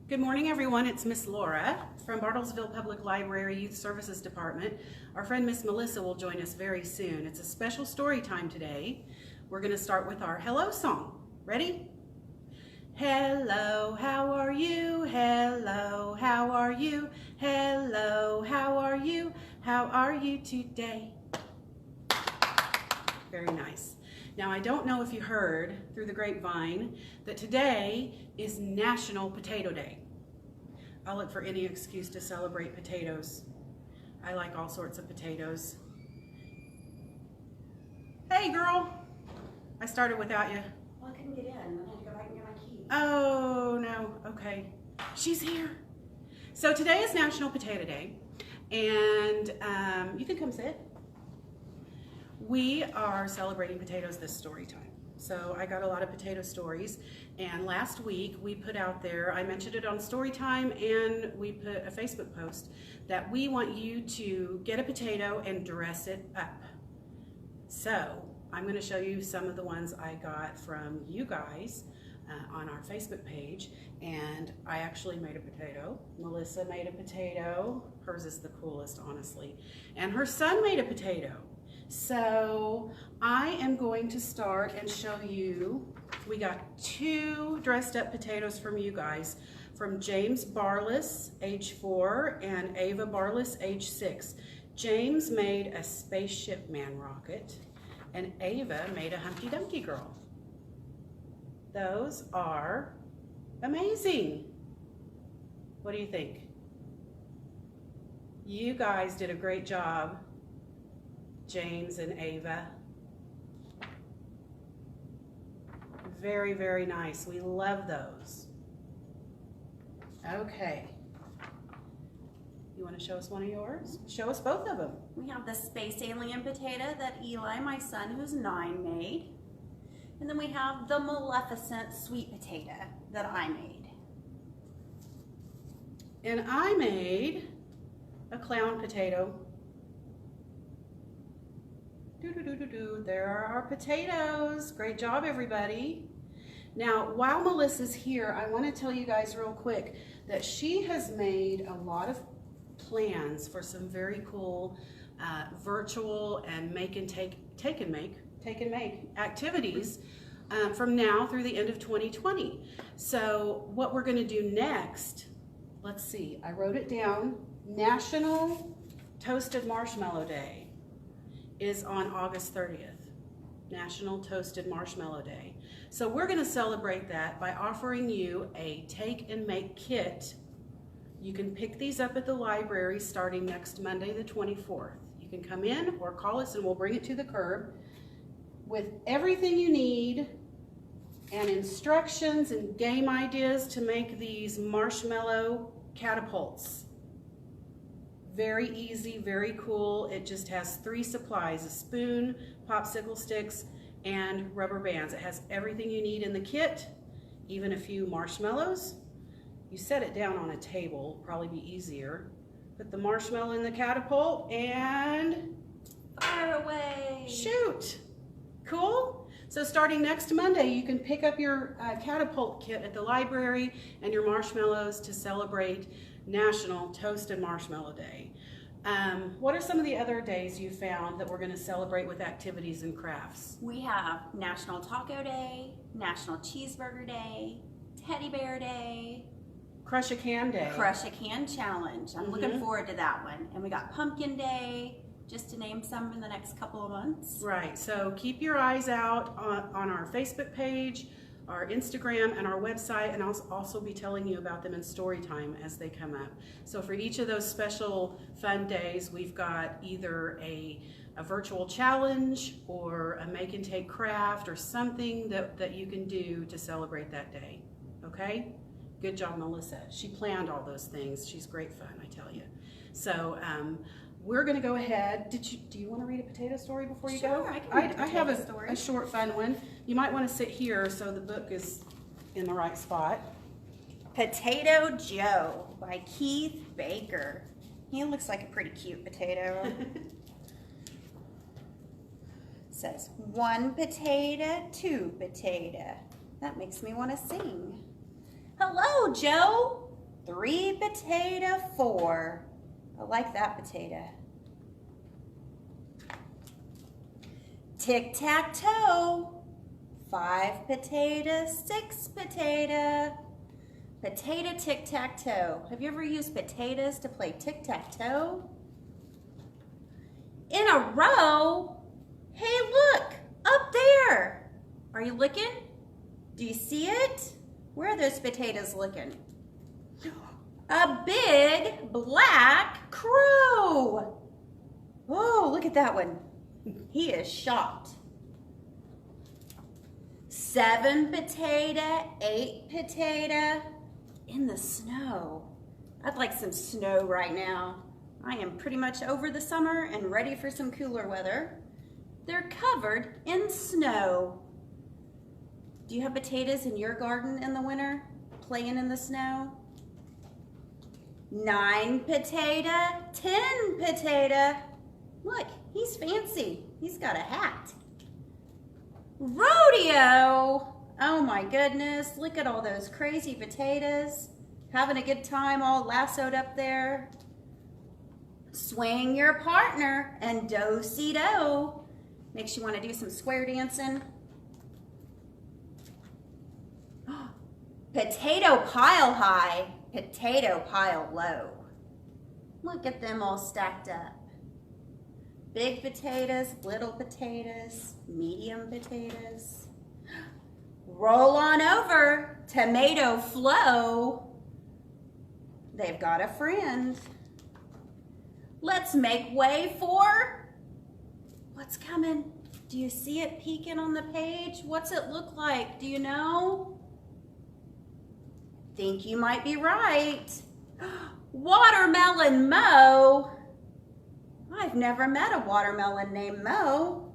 Good morning, everyone. It's Miss Laura from Bartlesville Public Library Youth Services Department. Our friend Miss Melissa will join us very soon. It's a special story time today. We're going to start with our hello song. Ready? Hello, how are you? Hello, how are you? Hello, how are you? How are you today? Very nice. Now, I don't know if you heard through the grapevine that today is National Potato Day. I'll look for any excuse to celebrate potatoes. I like all sorts of potatoes. Hey, girl. I started without you. Well, I couldn't get in. I had to go back and get my key. Oh, no. Okay. She's here. So today is National Potato Day, and you can come sit. We are celebrating potatoes this story time. So I got a lot of potato stories, and last week we put out there, I mentioned it on story time, and we put a Facebook post that we want you to get a potato and dress it up. So I'm going to show you some of the ones I got from you guys on our Facebook page, and I actually made a potato. Melissa made a potato. Hers is the coolest, honestly. And her son made a potato. So I am going to start and show you, we got 2 dressed up potatoes from you guys, from James Barlis, age 4, and Ava Barlis, age 6. James made a spaceship man rocket, and Ava made a Humpty Dumpty girl. Those are amazing. What do you think? You guys did a great job, James and Ava. Very, very nice. We love those. Okay. You want to show us one of yours? Show us both of them. We have the space alien potato that Eli, my son, who's 9, made. And then we have the Maleficent sweet potato that I made. And I made a clown potato. There are our potatoes. Great job, everybody. Now, while Melissa's here, I want to tell you guys real quick that she has made a lot of plans for some very cool virtual and take and make activities from now through the end of 2020. So what we're going to do next, let's see, I wrote it down. National Toasted Marshmallow Day is on August 30th. National Toasted Marshmallow Day. So we're going to celebrate that by offering you a take and make kit. You can pick these up at the library starting next Monday the 24th. You can come in or call us and we'll bring it to the curb with everything you need and instructions and game ideas to make these marshmallow catapults. Very easy, very cool. It just has 3 supplies, a spoon, popsicle sticks, and rubber bands. It has everything you need in the kit, even a few marshmallows. You set it down on a table, probably be easier. Put the marshmallow in the catapult and Fire away! Shoot! Cool? So starting next Monday, you can pick up your catapult kit at the library and your marshmallows to celebrate National Toasted Marshmallow Day. What are some of the other days you found that we're going to celebrate with activities and crafts? We have National Taco Day, National Cheeseburger Day, Teddy Bear Day, Crush a Can Day. Crush a Can Challenge. I'm looking forward to that one. And we got Pumpkin Day, just to name some in the next couple of months. Right, so keep your eyes out on our Facebook page, our Instagram, and our website, and I'll also be telling you about them in story time as they come up. So for each of those special fun days, we've got either a virtual challenge or a make and take craft or something that you can do to celebrate that day, okay? Good job, Melissa. She planned all those things. She's great fun, I tell you. So we're going to go ahead. Do you want to read a potato story before you go? Sure, I can read a I have potato story. a short, fun one. You might want to sit here so the book is in the right spot. Potato Joe by Keith Baker. He looks like a pretty cute potato. Says 1 potato, 2 potato. That makes me want to sing. Hello, Joe. 3 potato, 4. I like that potato. Tic-tac-toe. 5 potato, 6 potato. Potato tic-tac-toe. Have you ever used potatoes to play tic-tac-toe? In a row? Hey, look, up there. Are you looking? Do you see it? Where are those potatoes looking? A big black crow. Oh, look at that one. He is shocked. 7 potato, 8 potato in the snow. I'd like some snow right now. I am pretty much over the summer and ready for some cooler weather. They're covered in snow. Do you have potatoes in your garden in the winter, playing in the snow? 9 potato, 10 potato. Look, he's fancy. He's got a hat. Rodeo. Oh my goodness, look at all those crazy potatoes. Having a good time all lassoed up there. Swing your partner and do-si-do. Makes you want to do some square dancing. Potato pile high, potato pile low. Look at them all stacked up. Big potatoes, little potatoes, medium potatoes. Roll on over, tomato flow. They've got a friend. Let's make way for what's coming. Do you see it peeking on the page? What's it look like? Do you know? Think you might be right. Watermelon Mo. I've never met a watermelon named Mo.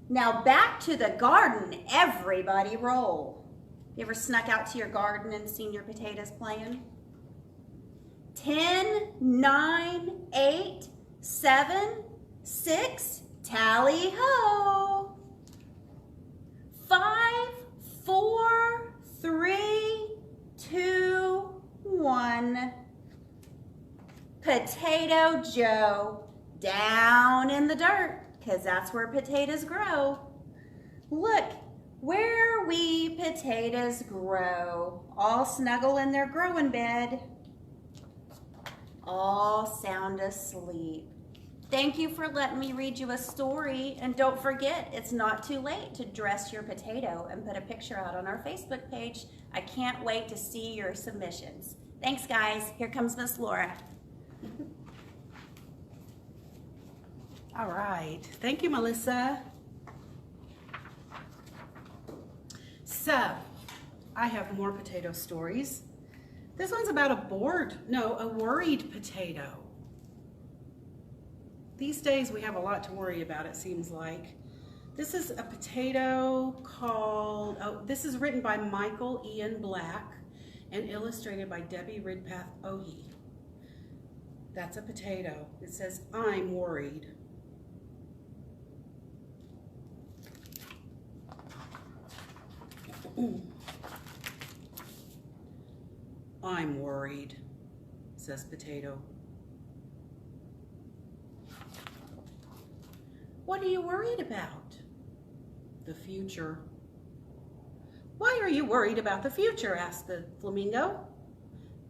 Now back to the garden, everybody roll. You ever snuck out to your garden and seen your potatoes playing? 10, 9, 8, 7, 6, tally ho. 5, 4, 3, 2, 1. Potato Joe down in the dirt, because that's where potatoes grow. Look, where we potatoes grow, all snuggle in their growing bed, all sound asleep. Thank you for letting me read you a story, and don't forget, it's not too late to dress your potato and put a picture out on our Facebook page. I can't wait to see your submissions. Thanks, guys. Here comes Miss Laura. All right. Thank you, Melissa. So, I have more potato stories. This one's about a worried potato. These days we have a lot to worry about, it seems like. This is a potato called, this is written by Michael Ian Black and illustrated by Debbie Ridpath Ohi. That's a potato. It says, I'm worried. I'm worried, says potato. What are you worried about? The future. Why are you worried about the future? Asked the flamingo.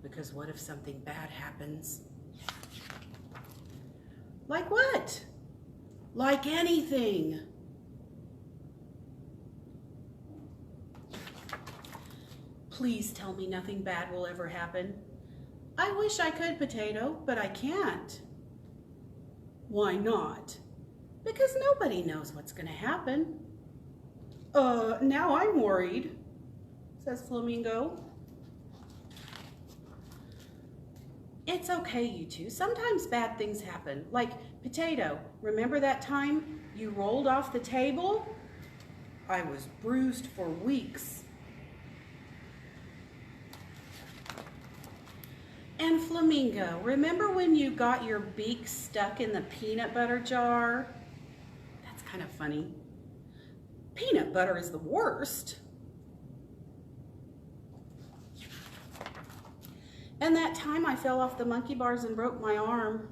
Because what if something bad happens? Like what? Like anything. Please tell me nothing bad will ever happen. I wish I could, potato, but I can't. Why not? Because nobody knows what's going to happen. Now I'm worried, says Flamingo. It's okay, you two. Sometimes bad things happen. Like, potato, remember that time you rolled off the table? I was bruised for weeks. And Flamingo, remember when you got your beak stuck in the peanut butter jar? That's kind of funny. Peanut butter is the worst. And that time I fell off the monkey bars and broke my arm.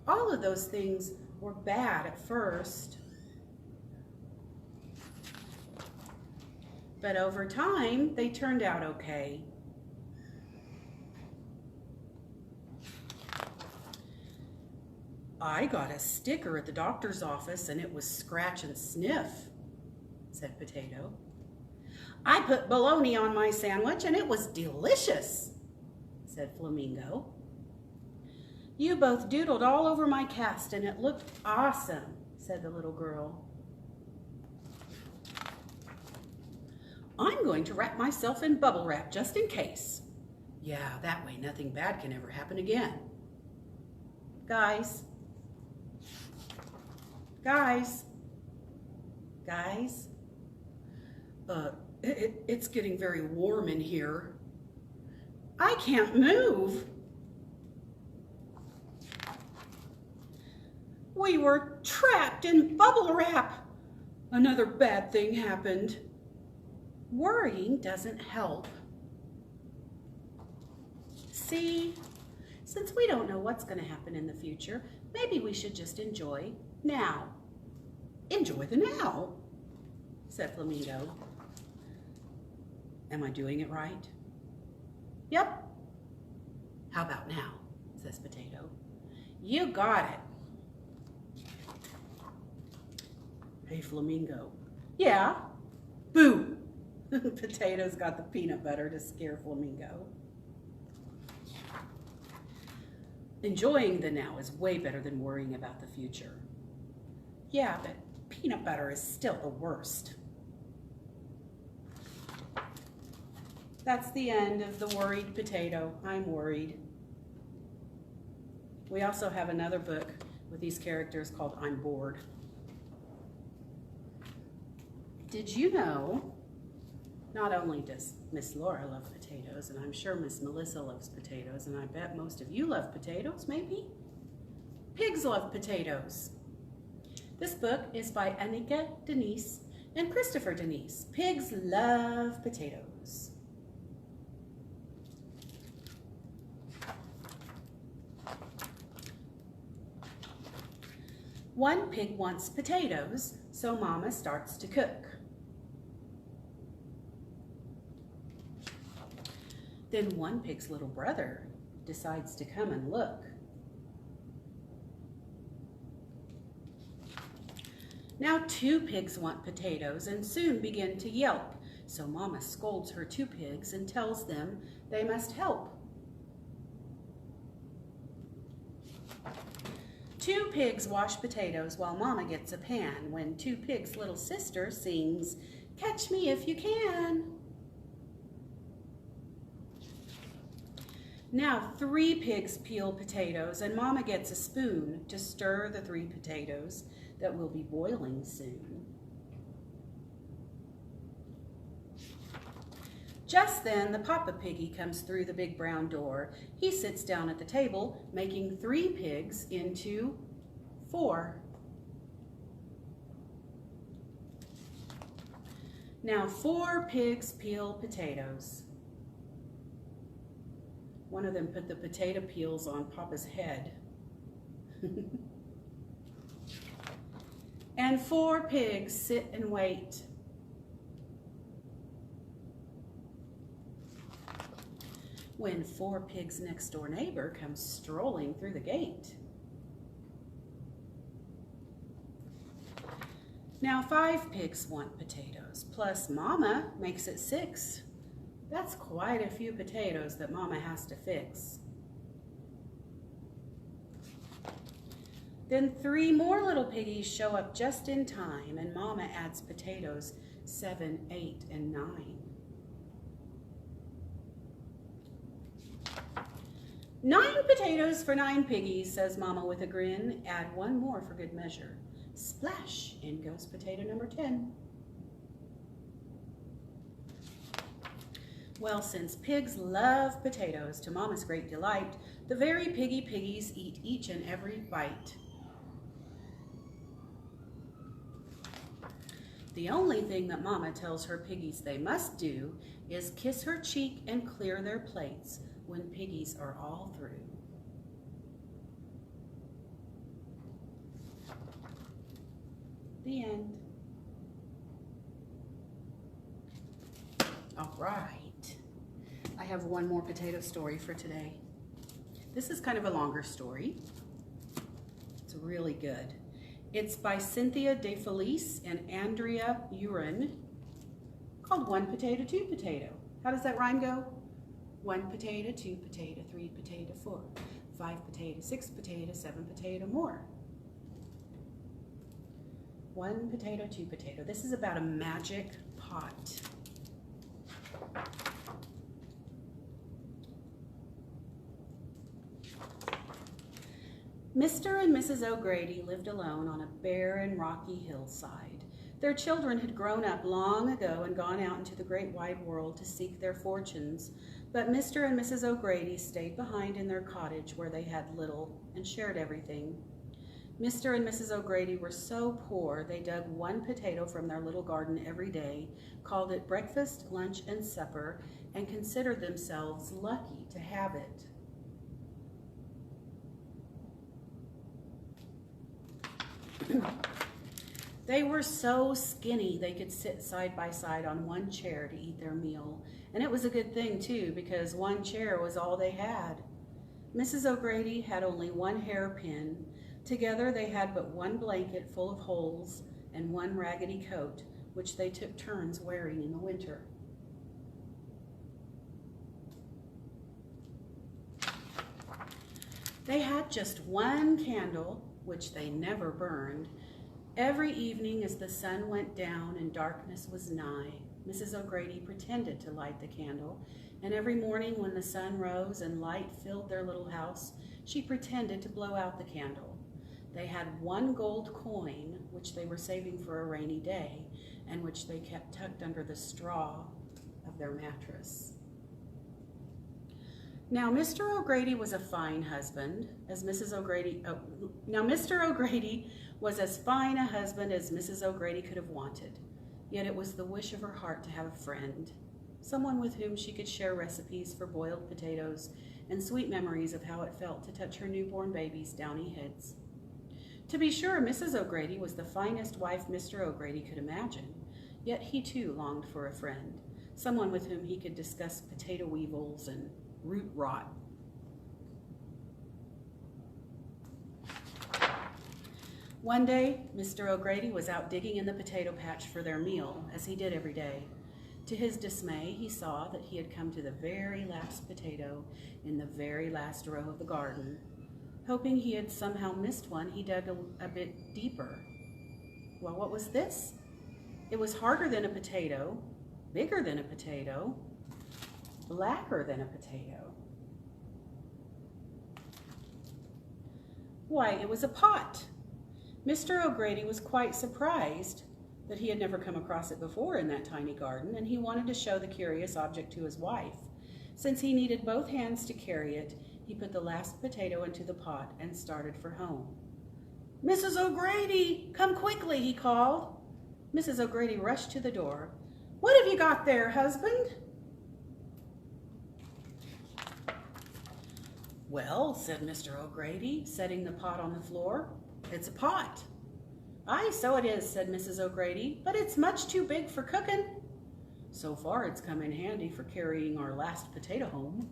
All of those things were bad at first. But over time, they turned out okay. I got a sticker at the doctor's office and it was scratch and sniff, said Potato. I put bologna on my sandwich and it was delicious, said Flamingo. You both doodled all over my cast and it looked awesome, said the little girl. I'm going to wrap myself in bubble wrap just in case. Yeah, that way nothing bad can ever happen again. Guys, it's getting very warm in here. I can't move. We were trapped in bubble wrap. Another bad thing happened. Worrying doesn't help. See, since we don't know what's going to happen in the future, maybe we should just enjoy now. Enjoy the now, said Flamingo. Am I doing it right? Yep. How about now, says Potato. You got it. Hey, Flamingo. Yeah. Boo. Potato's got the peanut butter to scare Flamingo. Enjoying the now is way better than worrying about the future. Yeah, but peanut butter is still the worst. That's the end of The Worried Potato. I'm worried. We also have another book with these characters called I'm Bored. Did you know, not only does Miss Laura love potatoes, and I'm sure Miss Melissa loves potatoes, and I bet most of you love potatoes, maybe? Pigs love potatoes. This book is by Annika Denise and Christopher Denise. Pigs love potatoes. One pig wants potatoes, so Mama starts to cook. Then one pig's little brother decides to come and look. Now 2 pigs want potatoes and soon begin to yelp, so Mama scolds her 2 pigs and tells them they must help. 2 pigs wash potatoes while Mama gets a pan when 2 pigs' little sister sings, "Catch me if you can." Now 3 pigs peel potatoes and Mama gets a spoon to stir the 3 potatoes that will be boiling soon. Just then the Papa Piggy comes through the big brown door. He sits down at the table, making 3 pigs into 4. Now 4 pigs peel potatoes. One of them put the potato peels on Papa's head. And 4 pigs sit and wait. When 4 pigs' next door neighbor comes strolling through the gate. Now 5 pigs want potatoes, plus Mama makes it 6. That's quite a few potatoes that Mama has to fix. Then 3 more little piggies show up just in time, and Mama adds potatoes 7, 8, and 9. 9 potatoes for 9 piggies, says Mama with a grin. Add 1 more for good measure. Splash, in goes potato number 10. Well, since pigs love potatoes to Mama's great delight, the very piggy piggies eat each and every bite. The only thing that Mama tells her piggies they must do is kiss her cheek and clear their plates, when piggies are all through. The end. All right. I have one more potato story for today. This is kind of a longer story. It's really good. It's by Cynthia DeFelice and Andrea Uren, called One Potato, Two Potato. How does that rhyme go? 1 potato, 2 potato, 3 potato, 4, 5 potato, 6 potato, 7 potato more. 1 potato, 2 potato. This is about a magic pot. Mr. and Mrs. O'Grady lived alone on a barren, rocky hillside. Their children had grown up long ago and gone out into the great wide world to seek their fortunes, but Mr. and Mrs. O'Grady stayed behind in their cottage where they had little and shared everything. Mr. and Mrs. O'Grady were so poor they dug 1 potato from their little garden every day, called it breakfast, lunch, and supper, and considered themselves lucky to have it. They were so skinny they could sit side by side on 1 chair to eat their meal. And it was a good thing too, because 1 chair was all they had. Mrs. O'Grady had only 1 hairpin. Together they had but 1 blanket full of holes and 1 raggedy coat, which they took turns wearing in the winter. They had just 1 candle, which they never burned. Every evening as the sun went down and darkness was nigh, Mrs. O'Grady pretended to light the candle, and every morning when the sun rose and light filled their little house, she pretended to blow out the candle. They had 1 gold coin, which they were saving for a rainy day, and which they kept tucked under the straw of their mattress. Now, Mr. O'Grady was a fine husband, as Mrs. O'Grady, Mr. O'Grady was as fine a husband as Mrs. O'Grady could have wanted. Yet it was the wish of her heart to have a friend, someone with whom she could share recipes for boiled potatoes and sweet memories of how it felt to touch her newborn baby's downy heads. To be sure, Mrs. O'Grady was the finest wife Mr. O'Grady could imagine, yet he too longed for a friend, someone with whom he could discuss potato weevils and root rot. One day, Mr. O'Grady was out digging in the potato patch for their meal, as he did every day. To his dismay, he saw that he had come to the very last potato in the very last row of the garden. Hoping he had somehow missed one, he dug a bit deeper. Well, what was this? It was harder than a potato, bigger than a potato, blacker than a potato. Why, it was a pot. Mr. O'Grady was quite surprised that he had never come across it before in that tiny garden, and he wanted to show the curious object to his wife. Since he needed both hands to carry it, he put the last potato into the pot and started for home. "Mrs. O'Grady, come quickly," he called. Mrs. O'Grady rushed to the door. "What have you got there, husband?" "Well," said Mr. O'Grady, setting the pot on the floor, "it's a pot." "Aye, so it is," said Mrs. O'Grady, "but it's much too big for cooking." "So far it's come in handy for carrying our last potato home."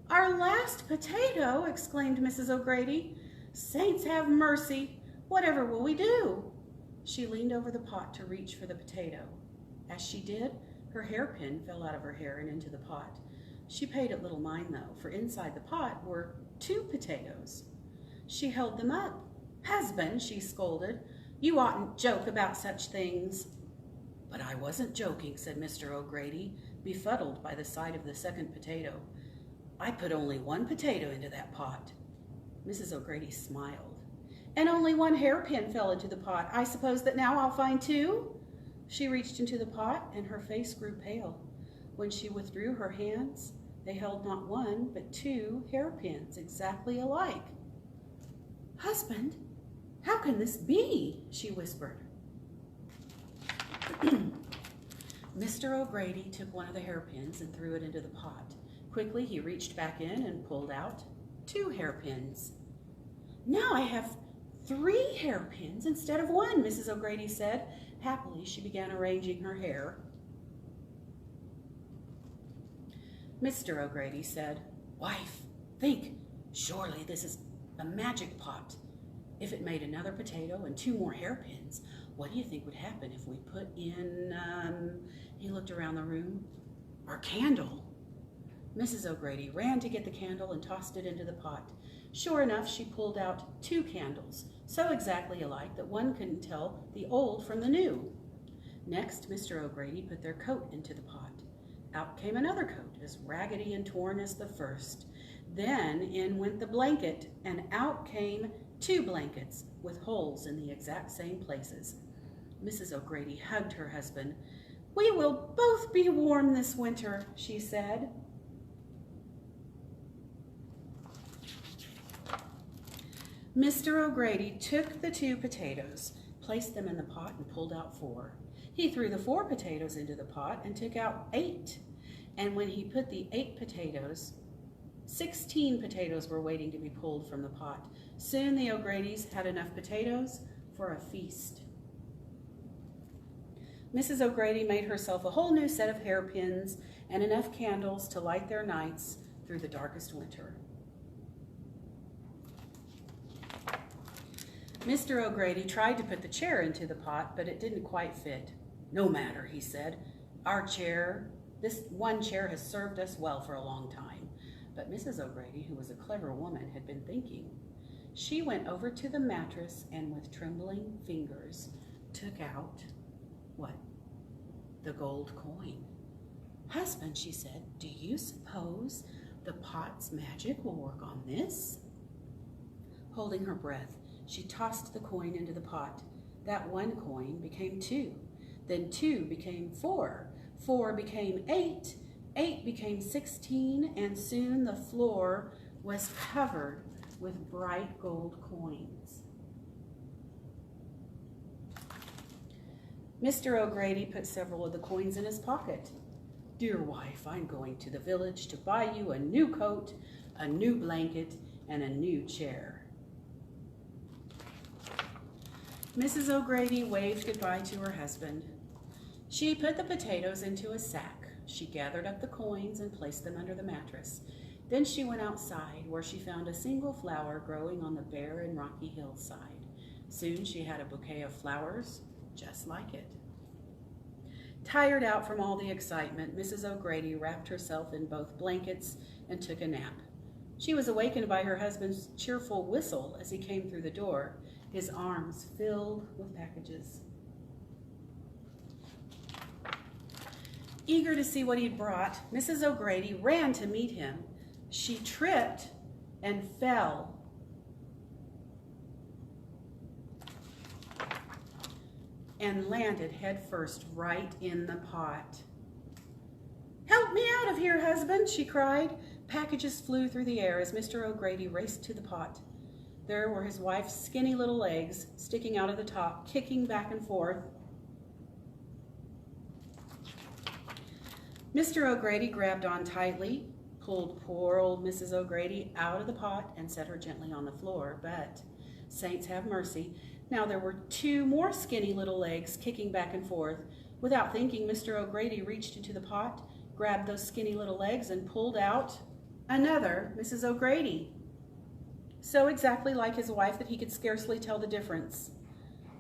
"Our last potato!" exclaimed Mrs. O'Grady. "Saints have mercy! Whatever will we do?" She leaned over the pot to reach for the potato. As she did, her hairpin fell out of her hair and into the pot. She paid it little mind, though, for inside the pot were 2 potatoes. She held them up. "Husband," she scolded, "you oughtn't joke about such things." "But I wasn't joking," said Mr. O'Grady, befuddled by the sight of the second potato. "I put only 1 potato into that pot." Mrs. O'Grady smiled. "And only 1 hairpin fell into the pot. I suppose that now I'll find 2? She reached into the pot, and her face grew pale. When she withdrew her hands, they held not 1, but 2 hairpins, exactly alike. "Husband, how can this be?" she whispered. Mr. O'Grady took one of the hairpins and threw it into the pot. Quickly, he reached back in and pulled out 2 hairpins. "Now I have 3 hairpins instead of 1, Mrs. O'Grady said. Happily, she began arranging her hair. Mr. O'Grady said, "Wife, think, surely this is a magic pot. If it made another potato and 2 more hairpins, what do you think would happen if we put in, he looked around the room, our candle?" Mrs. O'Grady ran to get the candle and tossed it into the pot. Sure enough, she pulled out 2 candles, so exactly alike that one couldn't tell the old from the new. Next, Mr. O'Grady put their coat into the pot. Out came another coat, as raggedy and torn as the first. Then in went the blanket, and out came 2 blankets with holes in the exact same places. Mrs. O'Grady hugged her husband. "We will both be warm this winter," she said. Mr. O'Grady took the 2 potatoes, placed them in the pot, and pulled out 4. He threw the 4 potatoes into the pot and took out 8. And when he put the 8 potatoes, 16 potatoes were waiting to be pulled from the pot. Soon the O'Gradys had enough potatoes for a feast. Mrs. O'Grady made herself a whole new set of hairpins and enough candles to light their nights through the darkest winter. Mr. O'Grady tried to put the chair into the pot, but it didn't quite fit. "No matter," he said. This one chair has served us well for a long time." But Mrs. O'Grady, who was a clever woman, had been thinking. She went over to the mattress and with trembling fingers took out, what? The gold coin. "Husband," she said, "do you suppose the pot's magic will work on this?" Holding her breath, she tossed the coin into the pot. That 1 coin became 2. Then 2 became 4. 4 became 8. 8 became 16, and soon the floor was covered with bright gold coins. Mr. O'Grady put several of the coins in his pocket. "Dear wife, I'm going to the village to buy you a new coat, a new blanket, and a new chair." Mrs. O'Grady waved goodbye to her husband. She put the potatoes into a sack. She gathered up the coins and placed them under the mattress. Then she went outside, where she found a single flower growing on the bare and rocky hillside. Soon she had a bouquet of flowers just like it. Tired out from all the excitement, Mrs. O'Grady wrapped herself in both blankets and took a nap. She was awakened by her husband's cheerful whistle as he came through the door, his arms filled with packages. Eager to see what he'd brought, Mrs. O'Grady ran to meet him. She tripped and fell. And landed headfirst right in the pot. "Help me out of here, husband," she cried. Packages flew through the air as Mr. O'Grady raced to the pot. There were his wife's skinny little legs sticking out of the top, kicking back and forth. Mr. O'Grady grabbed on tightly, pulled poor old Mrs. O'Grady out of the pot, and set her gently on the floor. But, saints have mercy, now there were 2 more skinny little legs kicking back and forth. Without thinking, Mr. O'Grady reached into the pot, grabbed those skinny little legs, and pulled out another Mrs. O'Grady, so exactly like his wife that he could scarcely tell the difference.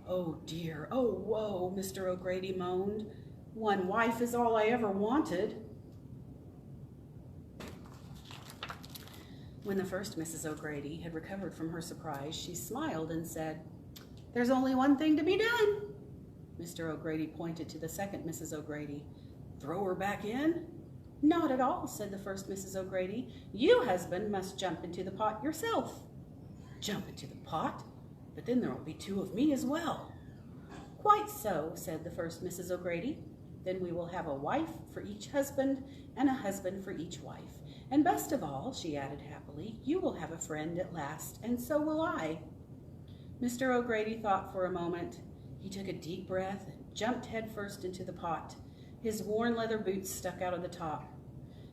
"Oh dear, oh woe," Mr. O'Grady moaned. "One wife is all I ever wanted." When the first Mrs. O'Grady had recovered from her surprise, she smiled and said, "There's only one thing to be done." Mr. O'Grady pointed to the second Mrs. O'Grady. "Throw her back in?" "Not at all," said the first Mrs. O'Grady. "You, husband, must jump into the pot yourself." "Jump into the pot? But then there will be 2 of me as well." "Quite so," said the first Mrs. O'Grady. "Then we will have a wife for each husband and a husband for each wife. And best of all," she added happily, "you will have a friend at last, and so will I." Mr. O'Grady thought for a moment. He took a deep breath and jumped headfirst into the pot. His worn leather boots stuck out of the top.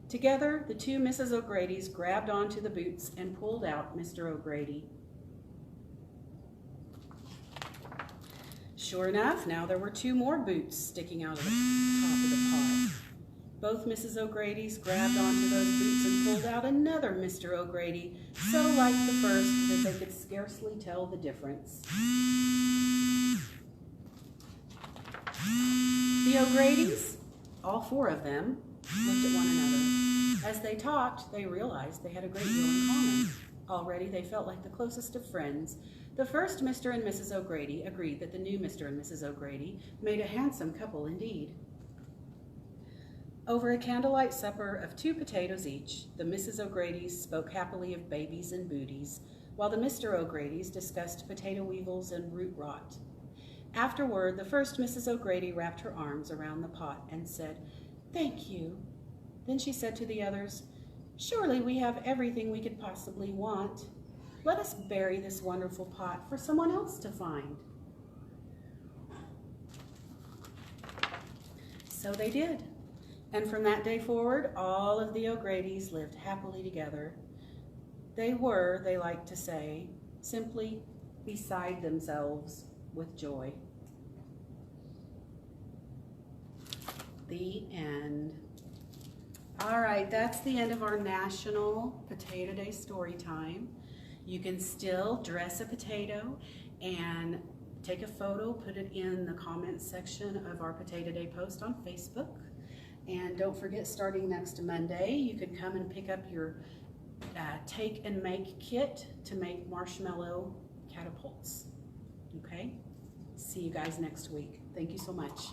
Together, the two Mrs. O'Grady's grabbed onto the boots and pulled out Mr. O'Grady. Sure enough, now there were two more boots sticking out of the top of the pot. Both Mrs. O'Grady's grabbed onto those boots and pulled out another Mr. O'Grady, so like the first that they could scarcely tell the difference. The O'Gradys, all four of them, looked at one another. As they talked, they realized they had a great deal in common. Already they felt like the closest of friends. The first Mr. and Mrs. O'Grady agreed that the new Mr. and Mrs. O'Grady made a handsome couple indeed. Over a candlelight supper of 2 potatoes each, the Mrs. O'Gradys spoke happily of babies and booties, while the Mr. O'Gradys discussed potato weevils and root rot. Afterward, the first Mrs. O'Grady wrapped her arms around the pot and said, "Thank you." Then she said to the others, "Surely we have everything we could possibly want. Let us bury this wonderful pot for someone else to find." So they did. And from that day forward, all of the O'Gradys lived happily together. They were, they like to say, simply beside themselves with joy. The end. All right, that's the end of our National Potato Day story time. You can still dress a potato and take a photo, put it in the comments section of our Potato Day post on Facebook. And don't forget, starting next Monday, you can come and pick up your take and make kit to make marshmallow catapults. Okay? See you guys next week. Thank you so much.